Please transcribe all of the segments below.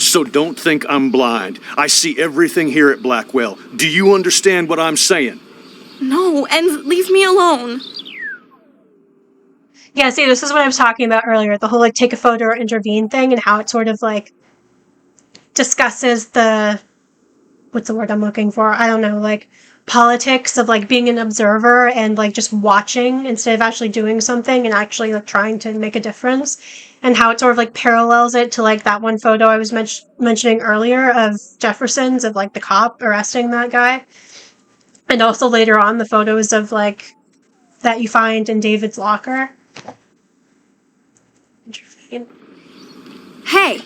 So don't think I'm blind. I see everything here at Blackwell. Do you understand what I'm saying? No, and leave me alone. Yeah, see, this is what I was talking about earlier, the whole, like, take a photo or intervene thing, and how it sort of, like, discusses the... what's the word I'm looking for? I don't know, like, politics of, like, being an observer and, like, just watching instead of actually doing something and actually, like, trying to make a difference. And how it sort of, like, parallels it to, like, that one photo I was mentioning earlier of Jefferson's, of, like, the cop arresting that guy. And also later on, the photos of, like, that you find in David's locker. Hey,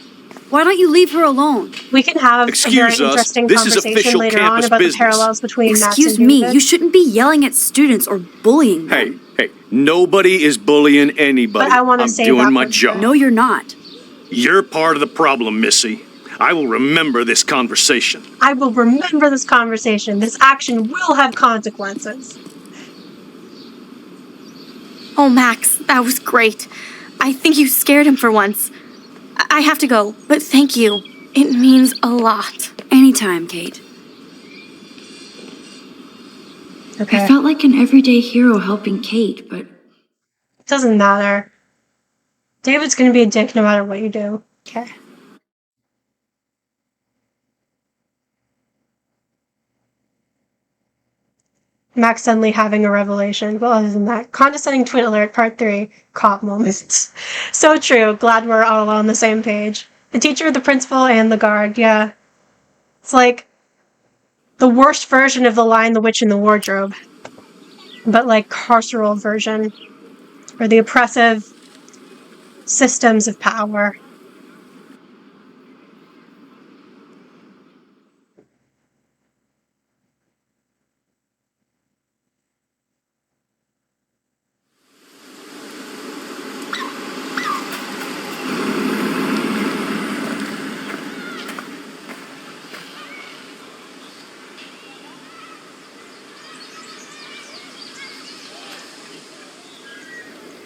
why don't you leave her alone? We can have a very interesting conversation later on about the parallels between Max and David. Excuse me, you shouldn't be yelling at students or bullying them. Hey, nobody is bullying anybody. But I want to say I'm doing my job. No, you're not. You're part of the problem, Missy. I will remember this conversation. I will remember this conversation. This action will have consequences. Oh, Max, that was great. I think you scared him for once. I have to go, but thank you. It means a lot. Anytime, Kate. Okay. I felt like an everyday hero helping Kate, but... It doesn't matter. David's gonna be a dick no matter what you do. Okay. Max suddenly having a revelation. Well, other than that, condescending twin alert, part 3, cop moments. So true. Glad we're all on the same page. The teacher, the principal, and the guard. Yeah. It's like the worst version of the line, The Witch in the Wardrobe. But like carceral version. Or the oppressive systems of power.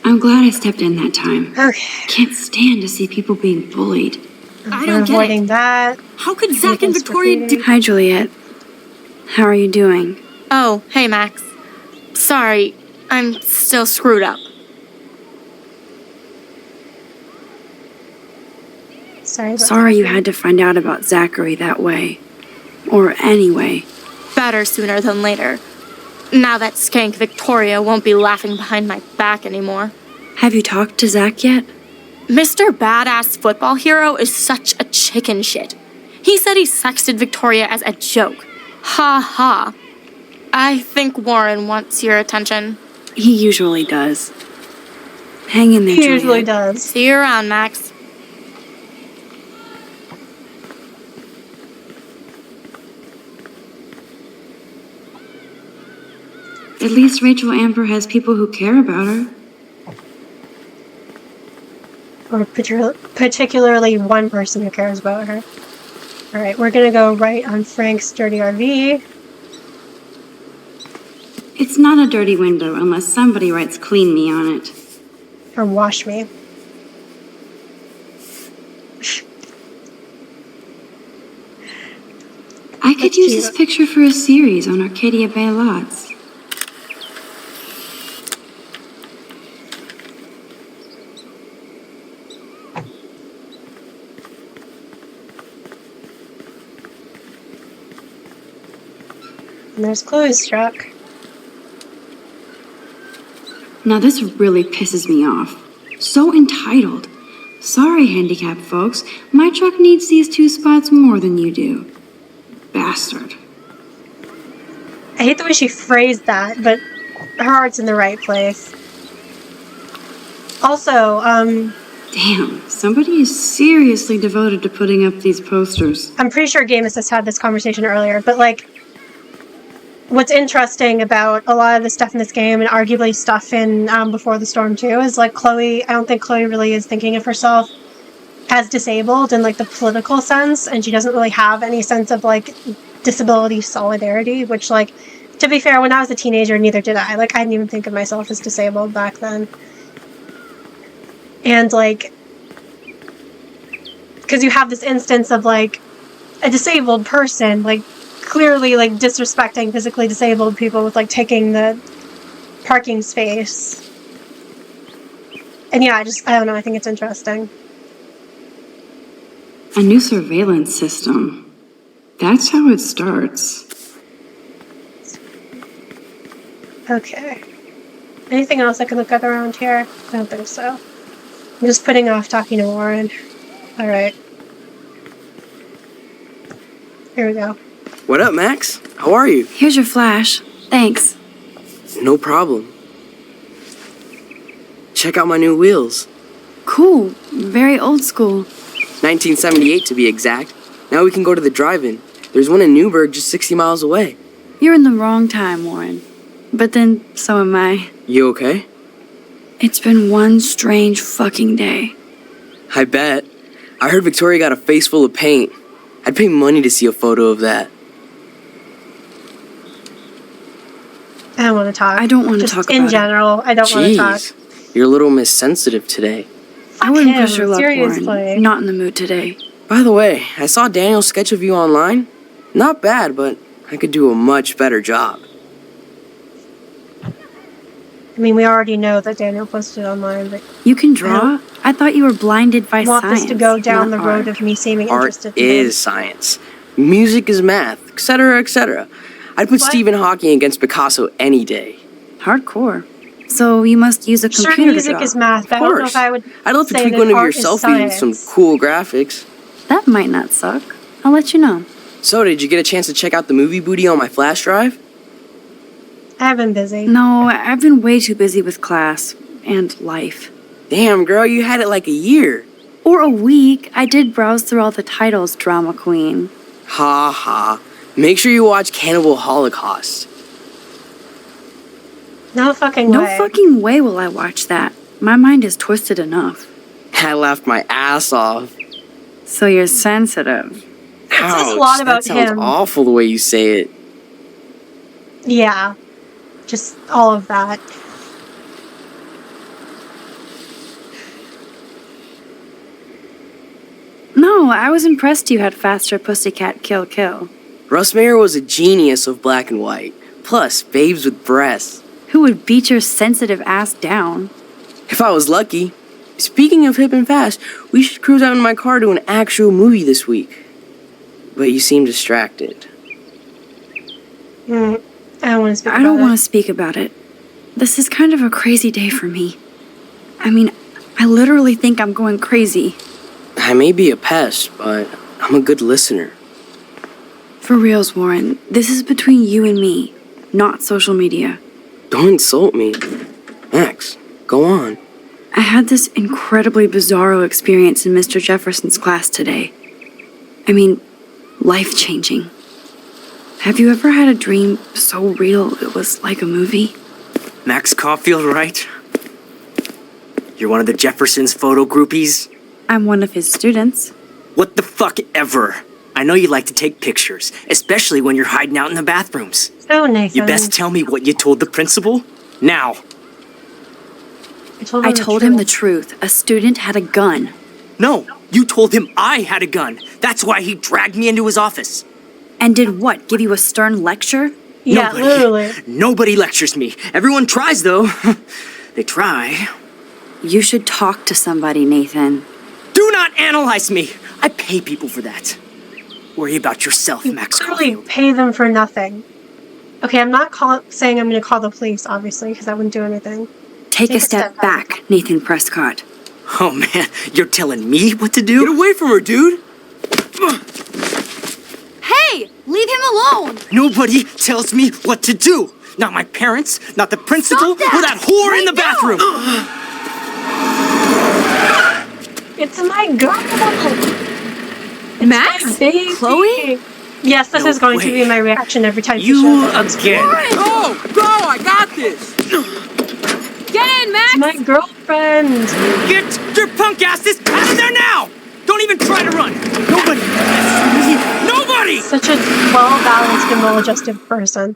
I'm glad I stepped in that time. Okay. Can't stand to see people being bullied. I don't get avoiding it. that. How could Zach and Victoria do... Hi, Juliet. How are you doing? Oh, hey, Max. Sorry, I'm still screwed up. Sorry you had to find out about Zachary that way. Or anyway. Better sooner than later. Now that skank Victoria won't be laughing behind my back anymore. Have you talked to Zach yet? Mr. Badass Football Hero is such a chicken shit. He said he sexted Victoria as a joke. Ha ha. I think Warren wants your attention. He usually does. Hang in there, He Juliet. usually does. See you around, Max. At least Rachel Amber has people who care about her. Or particularly one person who cares about her. Alright, we're gonna go right on Frank's dirty RV. It's not a dirty window unless somebody writes clean me on it. Or wash me. I could That's use cute. this picture for a series on Arcadia Bay lots. And there's Chloe's truck. Now this really pisses me off. So entitled. Sorry, handicapped folks. My truck needs these 2 spots more than you do. Bastard. I hate the way she phrased that, but her heart's in the right place. Also, Damn, somebody is seriously devoted to putting up these posters. I'm pretty sure Game Assist had this conversation earlier, but like, what's interesting about a lot of the stuff in this game, and arguably stuff in Before the Storm 2, is like Chloe, I don't think Chloe really is thinking of herself as disabled in like the political sense, and she doesn't really have any sense of like disability solidarity, which like, to be fair, when I was a teenager, neither did I. Like, I didn't even think of myself as disabled back then. And like, because you have this instance of like a disabled person like clearly like disrespecting physically disabled people with like taking the parking space. And yeah, I don't know, I think it's interesting. A new surveillance system. That's how it starts. Okay. Anything else I can look at around here? I don't think so. I'm just putting off talking to Warren. Alright. Here we go. What up, Max? How are you? Here's your flash. Thanks. No problem. Check out my new wheels. Cool. Very old school. 1978 to be exact. Now we can go to the drive-in. There's one in Newburgh just 60 miles away. You're in the wrong time, Warren. But then, so am I. You okay? It's been one strange fucking day. I bet. I heard Victoria got a face full of paint. I'd pay money to see a photo of that. I don't want to talk. I don't want to Just talk about in general, I don't want to talk. Jeez, you're a little missensitive today. I wouldn't him, push your luck, seriously. Warren. Not in the mood today. By the way, I saw Daniel's sketch of you online. Not bad, but I could do a much better job. I mean, we already know that Daniel posted online, but You can draw? I thought you were blinded by I want science. this to go down the not road art. of me seeming Art interested in is science. Music is math, etc., etc. I'd put What? Stephen Hawking against Picasso any day. Hardcore. So you must use a Sure, computer music to draw. is math, but I don't know if I would I'd love to say tweak that one of your art is selfies with some science. cool graphics. That might not suck. I'll let you know. So, did you get a chance to check out the movie booty on my flash drive? I've been busy. No, I've been way too busy with class and life. Damn, girl, you had it like a year. Or a week. I did browse through all the titles, Drama Queen. Ha ha. Make sure you watch Cannibal Holocaust. No fucking No way. fucking way will I watch that. My mind is twisted enough. I laughed my ass off. So you're sensitive. says a lot about that sounds him. awful the way you say it. Yeah. Just all of that. No, I was impressed you had faster Pussycat Kill Kill. Russ Meyer was a genius of black and white. Plus, babes with breasts. Who would beat your sensitive ass down? If I was lucky. Speaking of hip and fast, we should cruise out in my car to an actual movie this week. But you seem distracted. I don't want to speak I don't about want it. to speak about it. This is kind of a crazy day for me. I mean, I literally think I'm going crazy. I may be a pest, but I'm a good listener. For reals, Warren, this is between you and me, not social media. Don't insult me. Max, go on. I had this incredibly bizarro experience in Mr. Jefferson's class today. I mean, life-changing. Have you ever had a dream so real it was like a movie? Max Caulfield, right? You're one of the Jefferson's photo groupies? I'm one of his students. What the fuck ever? I know you like to take pictures, especially when you're hiding out in the bathrooms. Oh, Nathan. You best tell me what you told the principal. Now. I told him the truth. A student had a gun. No, you told him I had a gun. That's why he dragged me into his office. And did what? Give you a stern lecture? Yeah, literally. Nobody lectures me. Everyone tries, though. They try. You should talk to somebody, Nathan. Do not analyze me. I pay people for that. Worry about yourself, Max Literally Caulfield. pay them for nothing. Okay, I'm not saying I'm going to call the police, obviously, because that wouldn't do anything. Take a step back, Nathan Prescott. Oh man, you're telling me what to do? Get away from her, dude! Hey, leave him alone. Nobody tells me what to do. Not my parents, not the principal, Stop that or that whore in the right now. bathroom. It's my girl! Max? Baby. Chloe? Yes, this No is going to way. be my reaction every time she You shows up. again. Go! Go! I got this! Get in, Max. My girlfriend! Get your punk asses out of there now! Don't even try to run. Nobody. Nobody. Such a well-balanced and well-adjusted person.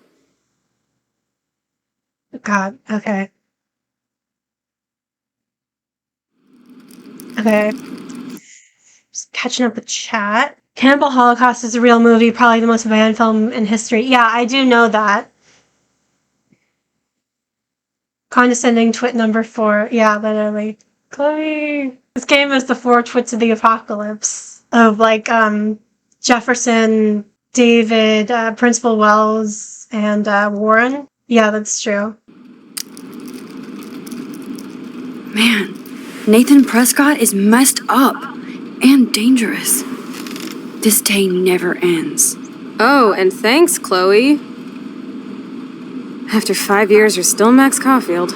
God, okay. Okay. Just catching up with chat. Cannibal Holocaust is a real movie, probably the most banned film in history. Yeah, I do know that. Condescending twit number 4. Yeah, literally. Chloe. This game is the 4 twits of the apocalypse. Of, like, Jefferson, David, Principal Wells, and Warren. Yeah, that's true. Man, Nathan Prescott is messed up and dangerous. This day never ends. Oh, and thanks, Chloe. After 5 years, you're still Max Caulfield.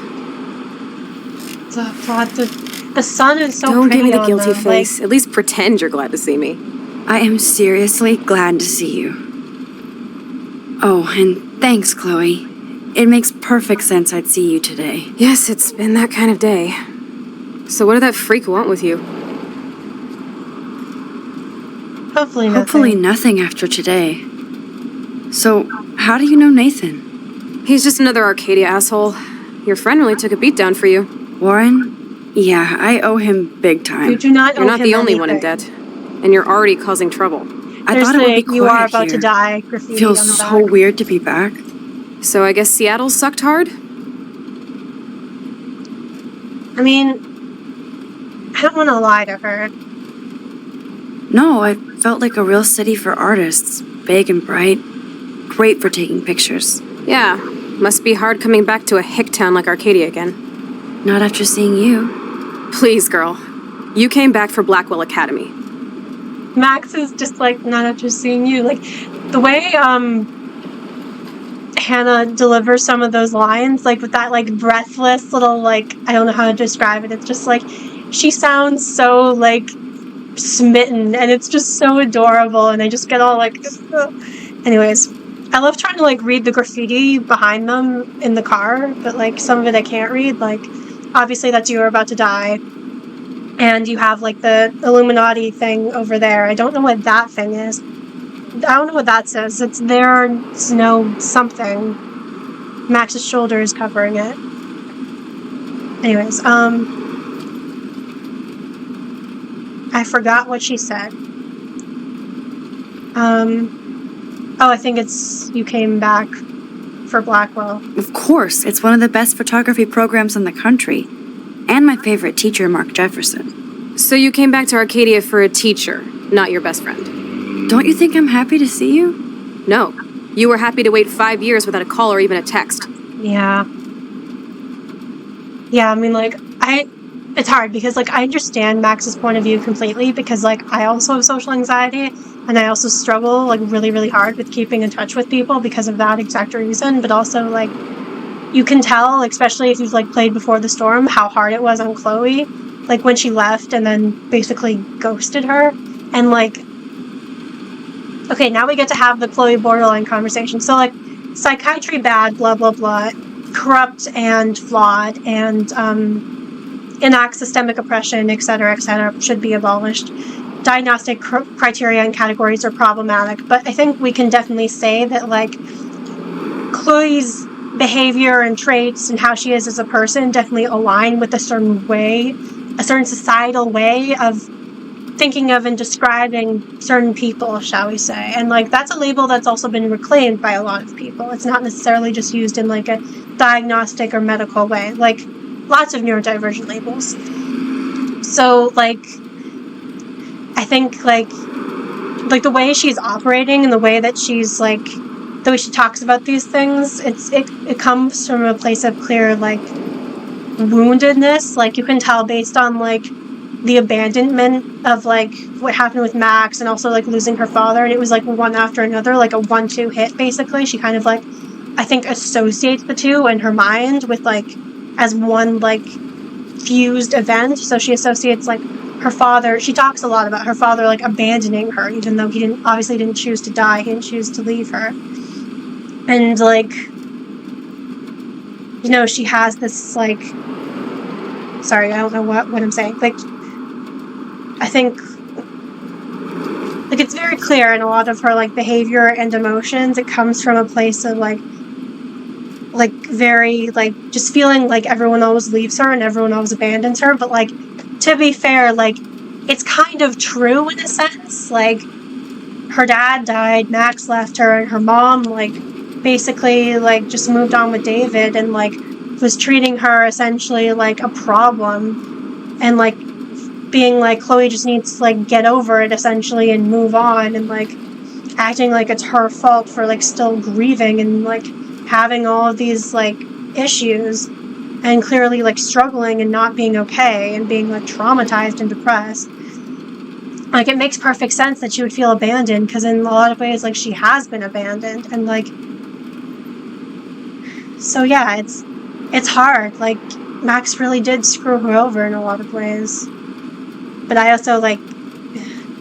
The sun is so Don't pretty give me the on guilty them, face. At least pretend you're glad to see me. I am seriously glad to see you. Oh, and thanks, Chloe. It makes perfect sense I'd see you today. Yes, it's been that kind of day. So what did that freak want with you? Hopefully nothing. Hopefully nothing after today. So, how do you know Nathan? He's just another Arcadia asshole. Your friend really took a beat down for you. Warren? Yeah, I owe him big time. You do not. You're not the only one in anything. debt. And you're already causing trouble. I There's thought it would be the "you are quiet about to here." die" graffiti Feels on the so back. weird to be back. So I guess Seattle sucked hard? I mean, I don't want to lie to her. No, I felt like a real city for artists. Big and bright. Great for taking pictures. Yeah, must be hard coming back to a hick town like Arcadia again. Not after seeing you. Please, girl. You came back for Blackwell Academy. Max is just like, not after seeing you. Like, the way Hannah delivers some of those lines, like with that like breathless little, like, I don't know how to describe it. It's just like, she sounds so like smitten, and it's just so adorable, and I just get all like, anyways. I love trying to like read the graffiti behind them in the car, but like some of it I can't read. Like, obviously that's "you are about to die." And you have like the Illuminati thing over there. I don't know what that thing is. I don't know what that says. It's there's no something. Max's shoulder is covering it. Anyways, I forgot what she said. Oh, I think it's "you came back for Blackwell." Of course, it's one of the best photography programs in the country. And my favorite teacher, Mark Jefferson. So you came back to Arcadia for a teacher, not your best friend. Don't you think I'm happy to see you? No. You were happy to wait 5 years without a call or even a text. Yeah. Yeah, I mean, like, it's hard because, like, I understand Max's point of view completely because, like, I also have social anxiety and I also struggle, like, really, really hard with keeping in touch with people because of that exact reason. But also, like, you can tell, especially if you've, like, played Before the Storm, how hard it was on Chloe. Like, when she left and then basically ghosted her. And, like, okay, now we get to have the Chloe borderline conversation. So, like, psychiatry bad, blah, blah, blah. Corrupt and flawed and enact systemic oppression, etc., should be abolished. Diagnostic criteria and categories are problematic, but I think we can definitely say that, like, Chloe's behavior and traits and how she is as a person definitely align with a certain way, a certain societal way of thinking of and describing certain people, shall we say. And, like, that's a label that's also been reclaimed by a lot of people. It's not necessarily just used in, like, a diagnostic or medical way. Like, lots of neurodivergent labels. So, like, I think, like the way she's operating and the way that she's, like, the way she talks about these things, it comes from a place of clear, like, woundedness. Like, you can tell based on, like, the abandonment of, like, what happened with Max and also, like, losing her father. And it was, like, one after another, like a 1-2 hit, basically. She kind of, like, I think associates the two in her mind with, like, as one, like, fused event. So she associates, like, her father. She talks a lot about her father, like, abandoning her, even though he obviously didn't choose to die. He didn't choose to leave her. And, like, you know, she has this, like, sorry, I don't know what I'm saying. Like, I think, like, it's very clear in a lot of her, like, behavior and emotions. It comes from a place of, like, very, like, just feeling like everyone always leaves her and everyone always abandons her. But, like, to be fair, like, it's kind of true in a sense. Like, her dad died, Max left her, and her mom, like, basically, like, just moved on with David and, like, was treating her essentially like a problem and, like, being like, Chloe just needs to, like, get over it essentially and move on, and, like, acting like it's her fault for, like, still grieving and, like, having all of these, like, issues and clearly, like, struggling and not being okay and being, like, traumatized and depressed. Like, it makes perfect sense that she would feel abandoned, because in a lot of ways, like, she has been abandoned, and, like, so yeah, it's hard. Like, Max really did screw her over in a lot of ways. But I also, like,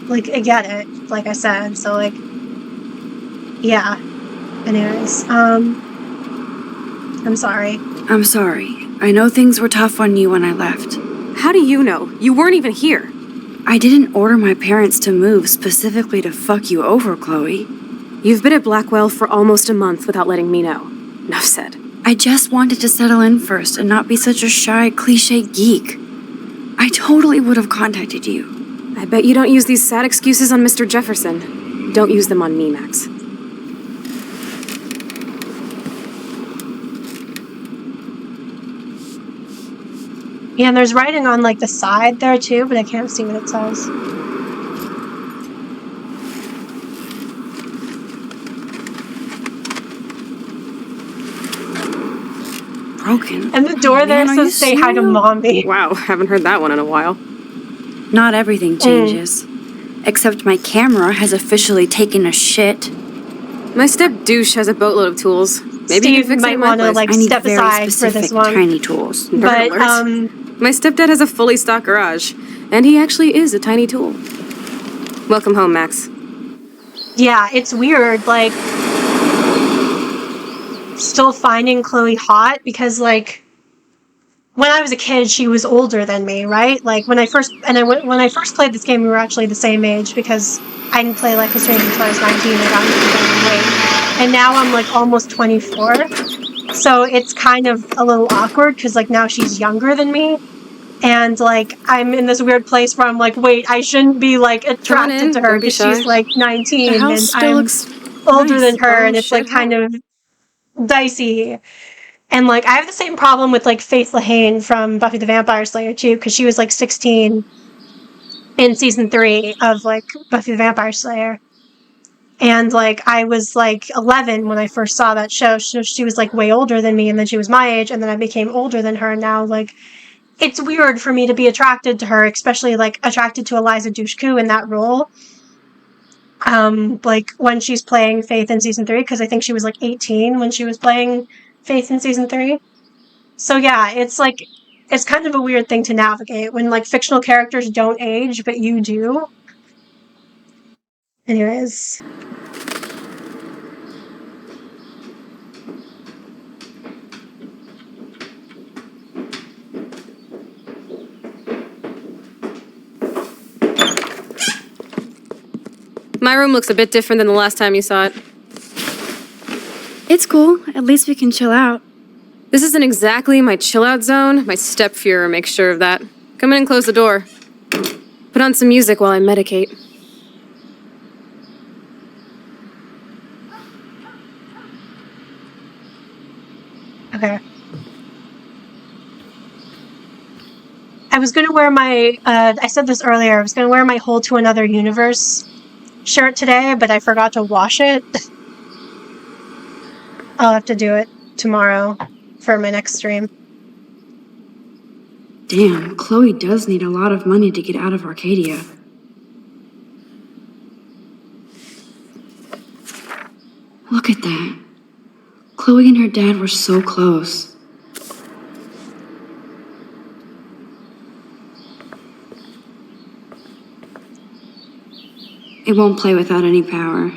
I get it, like I said, so, like, yeah. Anyways, I'm sorry. I'm sorry. I know things were tough on you when I left. How do you know? You weren't even here. I didn't order my parents to move specifically to fuck you over, Chloe. You've been at Blackwell for almost a month without letting me know. Enough said. I just wanted to settle in first and not be such a shy, cliché geek. I totally would have contacted you. I bet you don't use these sad excuses on Mr. Jefferson. Don't use them on me, Max. Yeah, and there's writing on, like, the side there, too, but I can't see what it says. Broken. And the door there Man, are you says, say hi to serial? mommy. Wow, haven't heard that one in a while. Not everything changes. Except my camera has officially taken a shit. My step-douche has a boatload of tools. Maybe you Steve can fix it might in my want to, place. like, I need step very aside for specific, this one. tiny tools. But, alert. My stepdad has a fully stocked garage, and he actually is a tiny tool. Welcome home, Max. yeah, it's weird, like, still finding Chloe hot, because, like, when I was a kid, she was older than me, right? Like, when I first played this game, we were actually the same age, because I didn't play Life is Strange until I was 19, I got into the game late. And now I'm, like, almost 24, so it's kind of a little awkward, because, like, now she's younger than me, and, like, I'm in this weird place where I'm like, wait, I shouldn't be, like, attracted to her, Don't be because shy. she's, like, 19, The and house still I'm looks older nice. than her, Oh, and it's, like, shit, kind of dicey. And, like, I have the same problem with, like, Faith Lahane from Buffy the Vampire Slayer, too, because she was, like, 16 in season 3 of, like, Buffy the Vampire Slayer. And, like, I was, like, 11 when I first saw that show, so she was, like, way older than me, and then she was my age, and then I became older than her, and now, like, it's weird for me to be attracted to her, especially, like, attracted to Eliza Dushku in that role. Like, when she's playing Faith in season 3, because I think she was, like, 18 when she was playing Faith in season 3. So yeah, it's like, it's kind of a weird thing to navigate when, like, fictional characters don't age, but you do. Anyways. My room looks a bit different than the last time you saw it. It's cool. At least we can chill out. This isn't exactly my chill-out zone. My step-Fuhrer makes sure of that. Come in and close the door. Put on some music while I medicate. Okay. I was gonna wear my, I said this earlier, I was gonna wear my Whole to Another Universe shirt today, but I forgot to wash it. I'll have to do it tomorrow for my next stream. Damn, Chloe does need a lot of money to get out of Arcadia. Look at that. Chloe and her dad were so close. It won't play without any power.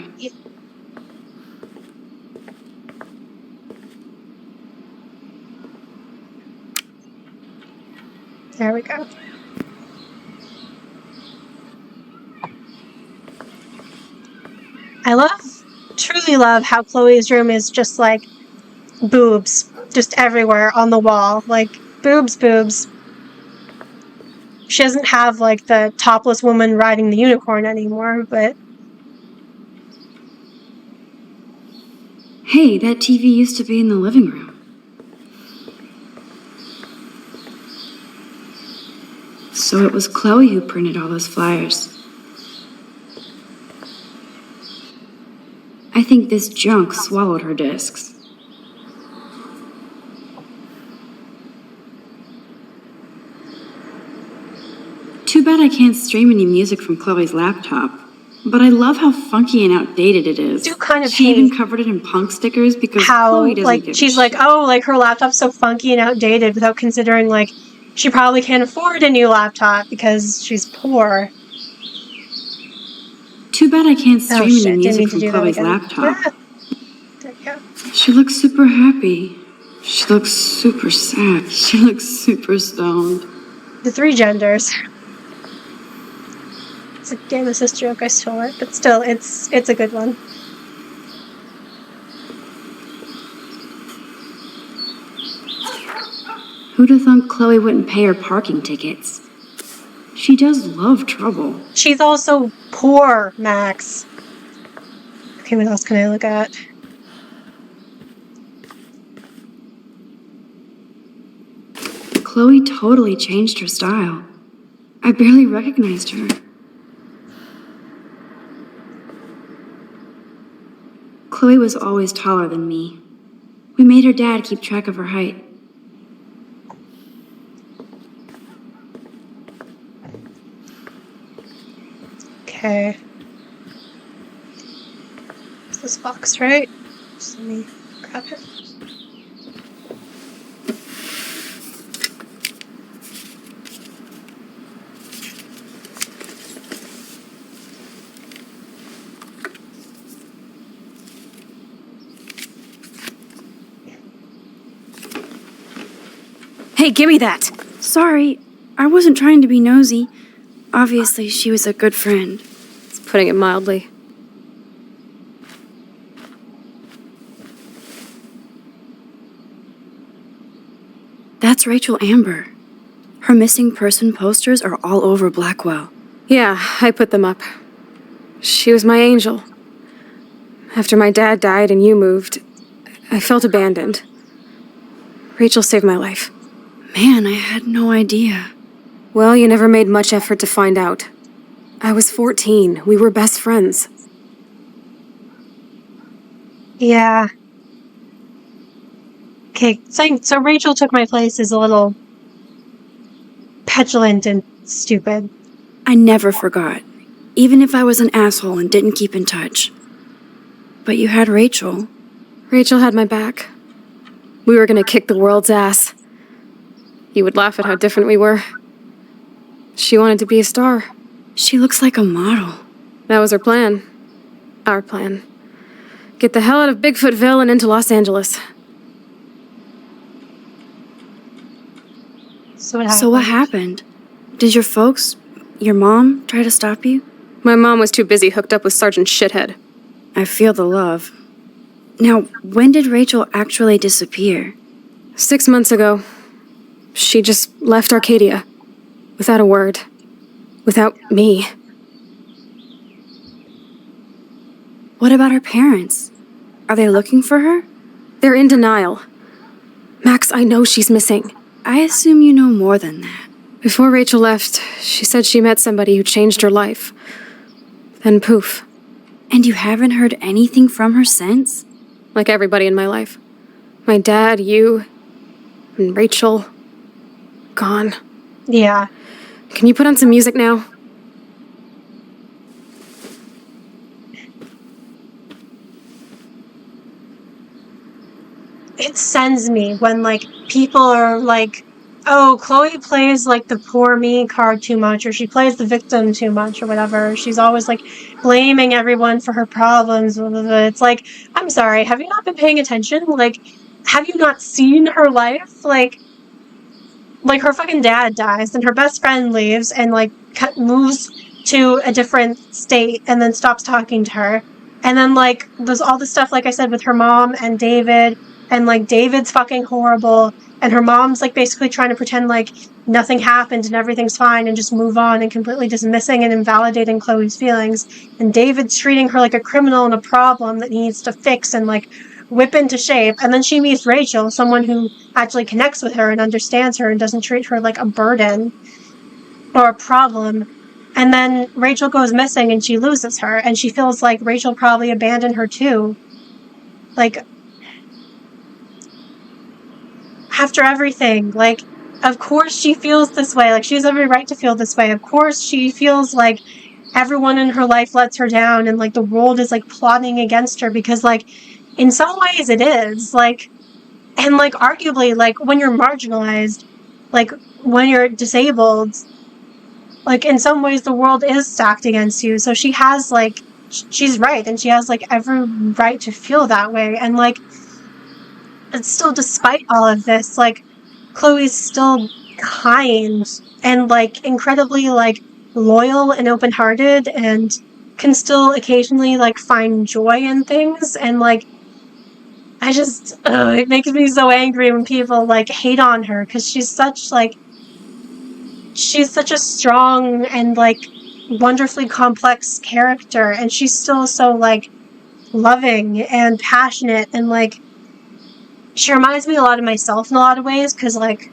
There we go. I truly love how Chloe's room is just like boobs, just everywhere on the wall. Like, boobs, boobs. she doesn't have, like, the topless woman riding the unicorn anymore, but... Hey, that TV used to be in the living room. So it was Chloe who printed all those flyers. I think this junk swallowed her discs. Too bad I can't stream any music from Chloe's laptop. But I love how funky and outdated it is. I do kind of she hate even covered it in punk stickers because how, Chloe doesn't like, give a she's like, shit. oh, like, her laptop's so funky and outdated without considering, like, she probably can't afford a new laptop because she's poor. Too bad I can't stream any Didn't music mean to from do that Chloe's again. laptop. Ah, there you go. She looks super happy. She looks super sad. She looks super stoned. The three genders. It's a game assist joke, I stole it, but still, it's a good one. Who'd have thought Chloe wouldn't pay her parking tickets? She does love trouble. She's also poor, Max. Okay, what else can I look at? Chloe totally changed her style. I barely recognized her. Chloe was always taller than me. We made her dad keep track of her height. Okay. It's this box, right? Just let me grab it. Hey, give me that! Sorry, I wasn't trying to be nosy. Obviously, she was a good friend. It's putting it mildly. That's Rachel Amber. Her missing person posters are all over Blackwell. Yeah, I put them up. She was my angel. After my dad died and you moved, I felt abandoned. Rachel saved my life. Man, I had no idea. Well, you never made much effort to find out. I was 14. We were best friends. Yeah. Okay, so Rachel took my place is a little petulant and stupid. I never forgot, even if I was an asshole and didn't keep in touch. But you had Rachel. Rachel had my back. We were gonna kick the world's ass. You would laugh at how different we were. She wanted to be a star. She looks like a model. That was her plan. Our plan. Get the hell out of Bigfootville and into Los Angeles. So what happened? Did your folks, your mom, try to stop you? My mom was too busy hooked up with Sergeant Shithead. I feel the love. Now, when did Rachel actually disappear? 6 months ago. She just left Arcadia. Without a word. Without me. What about her parents? Are they looking for her? They're in denial. Max, I know she's missing. I assume you know more than that. Before Rachel left, she said she met somebody who changed her life. Then poof. And you haven't heard anything from her since? Like everybody in my life. My dad, you, and Rachel. Gone. Yeah. Can you put on some music now? It sends me when, like, people are like, oh, Chloe plays, like, the poor me card too much, or she plays the victim too much, or whatever. She's always, like, blaming everyone for her problems. Blah, blah, blah. It's like, I'm sorry, have you not been paying attention? Like, have you not seen her life? Like, her fucking dad dies, and her best friend leaves, and, like, moves to a different state, and then stops talking to her. And then, like, there's all the stuff, like I said, with her mom and David, and, like, David's fucking horrible, and her mom's like basically trying to pretend like nothing happened and everything's fine and just move on and completely dismissing and invalidating Chloe's feelings. And David's treating her like a criminal and a problem that he needs to fix and like whip into shape. And then she meets Rachel, someone who actually connects with her and understands her and doesn't treat her like a burden or a problem. And then Rachel goes missing and she loses her, and she feels like Rachel probably abandoned her too. Like, after everything, like, of course she feels this way. Like, she has every right to feel this way. Of course she feels like everyone in her life lets her down and, like, the world is, like, plotting against her because, like, in some ways it is. Like, and, like, arguably, like, when you're marginalized, like, when you're disabled, like, in some ways the world is stacked against you. So she has, like, she's right, and she has, like, every right to feel that way. And, like, it's still, despite all of this, like, Chloe's still kind and, like, incredibly, like, loyal and open-hearted and can still occasionally, like, find joy in things. And, like, I just, it makes me so angry when people, like, hate on her, because she's such, like, she's such a strong and, like, wonderfully complex character, and she's still so, like, loving and passionate, and, like, she reminds me a lot of myself in a lot of ways, because, like,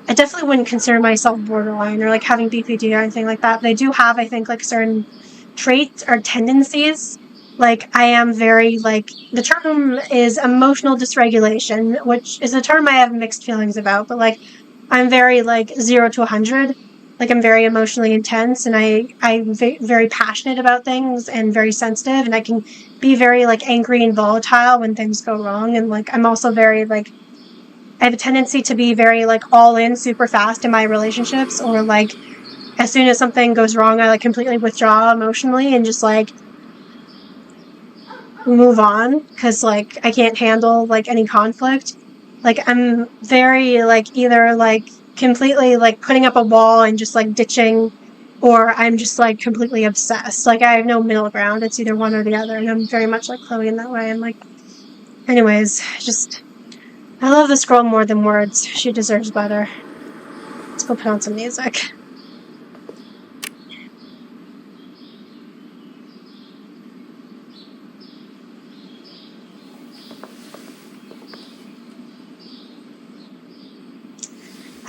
I definitely wouldn't consider myself borderline or, like, having BPD or anything like that, but I do have, I think, like, certain traits or tendencies. Like, I am very, like, the term is emotional dysregulation, which is a term I have mixed feelings about, but, like, I'm very, like, 0 to 100. Like, I'm very emotionally intense, and I'm very passionate about things and very sensitive, and I can be very, like, angry and volatile when things go wrong. And, like, I'm also very, like, I have a tendency to be very, like, all in super fast in my relationships, or, like, as soon as something goes wrong, I, like, completely withdraw emotionally and just, like, move on, because, like, I can't handle, like, any conflict. Like, I'm very, like, either, like, completely, like, putting up a wall and just, like, ditching, or I'm just, like, completely obsessed. Like, I have no middle ground. It's either one or the other, and I'm very much like Chloe in that way. And, like, anyways, just, I love this girl more than words. She deserves better. Let's go put on some music.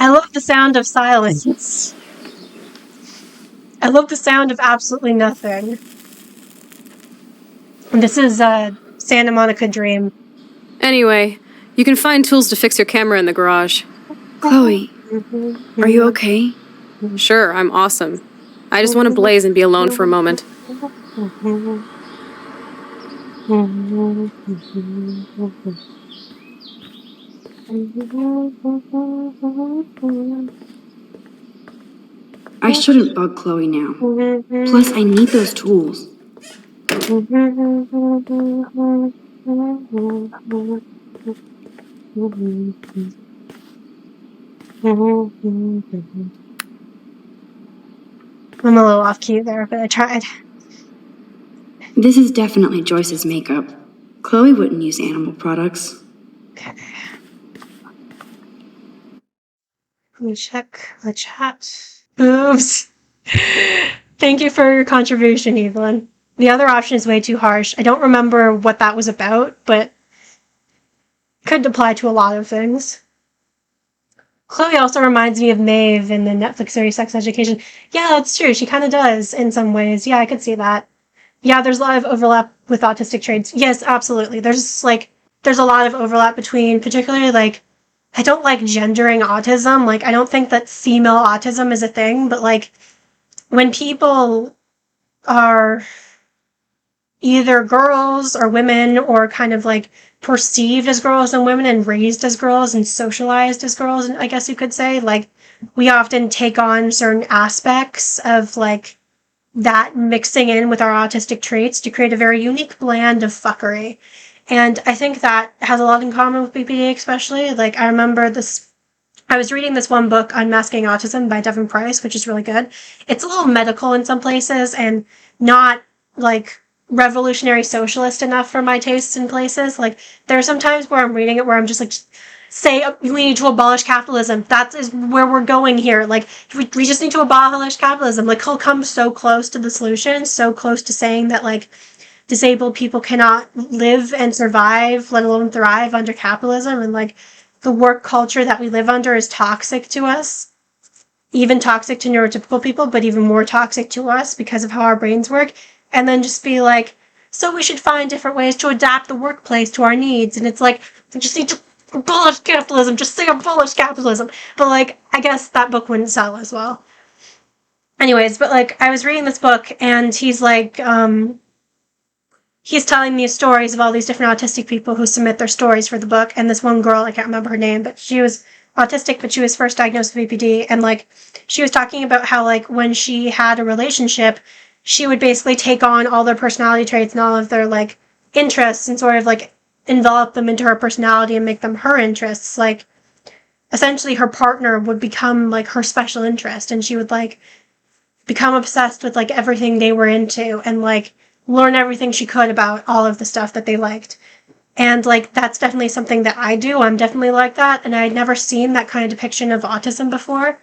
I love the sound of silence. I love the sound of absolutely nothing. And this is Santa Monica Dream. Anyway, you can find tools to fix your camera in the garage. Chloe, are you okay? Sure, I'm awesome. I just want to blaze and be alone for a moment. I shouldn't bug Chloe now. Plus, I need those tools. I'm a little off key there, but I tried. This is definitely Joyce's makeup. Chloe wouldn't use animal products. Okay. Let me check the chat. Oops. Thank you for your contribution, Evelyn. The other option is way too harsh. I don't remember what that was about, but could apply to a lot of things. Chloe also reminds me of Maeve in the Netflix series Sex Education. Yeah, that's true. She kind of does in some ways. Yeah, I could see that. Yeah, there's a lot of overlap with autistic traits. Yes, absolutely. There's a lot of overlap between, particularly, like, I don't like gendering autism. Like, I don't think that female autism is a thing, but, like, when people are either girls or women, or kind of, like, perceived as girls and women and raised as girls and socialized as girls, I guess you could say, like, we often take on certain aspects of, like, that mixing in with our autistic traits to create a very unique blend of fuckery. And I think that has a lot in common with BPD, especially. Like, I remember this, I was reading this one book, Unmasking Autism by Devin Price, which is really good. It's a little medical in some places and not, like, revolutionary socialist enough for my tastes in places. Like, there are some times where I'm reading it where I'm just, like, say we need to abolish capitalism. That is where we're going here. Like, we just need to abolish capitalism. Like, he'll come so close to the solution, so close to saying that, like, disabled people cannot live and survive, let alone thrive under capitalism, and, like, the work culture that we live under is toxic to us. Even toxic to neurotypical people, but even more toxic to us because of how our brains work. And then just be like, so we should find different ways to adapt the workplace to our needs. And it's like, we just need to abolish capitalism. Just say abolish capitalism. But, like, I guess that book wouldn't sell as well. Anyways, but, like, I was reading this book, and he's like, he's telling me stories of all these different autistic people who submit their stories for the book. And this one girl, I can't remember her name, but she was autistic, but she was first diagnosed with BPD. And, like, she was talking about how, like, when she had a relationship, she would basically take on all their personality traits and all of their, like, interests and sort of, like, envelop them into her personality and make them her interests. Like, essentially her partner would become, like, her special interest, and she would, like, become obsessed with, like, everything they were into and, like, learn everything she could about all of the stuff that they liked. And, like, that's definitely something that I do. I'm definitely like that, and I had never seen that kind of depiction of autism before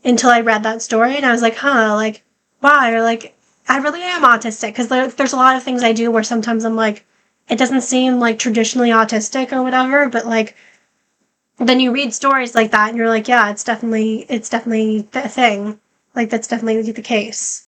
until I read that story, and I was like, huh, like, why? Or, like, I really am autistic, because there's a lot of things I do where sometimes I'm like, it doesn't seem, like, traditionally autistic or whatever, but, like, then you read stories like that, and you're like, yeah, it's definitely the thing. Like, that's definitely the case.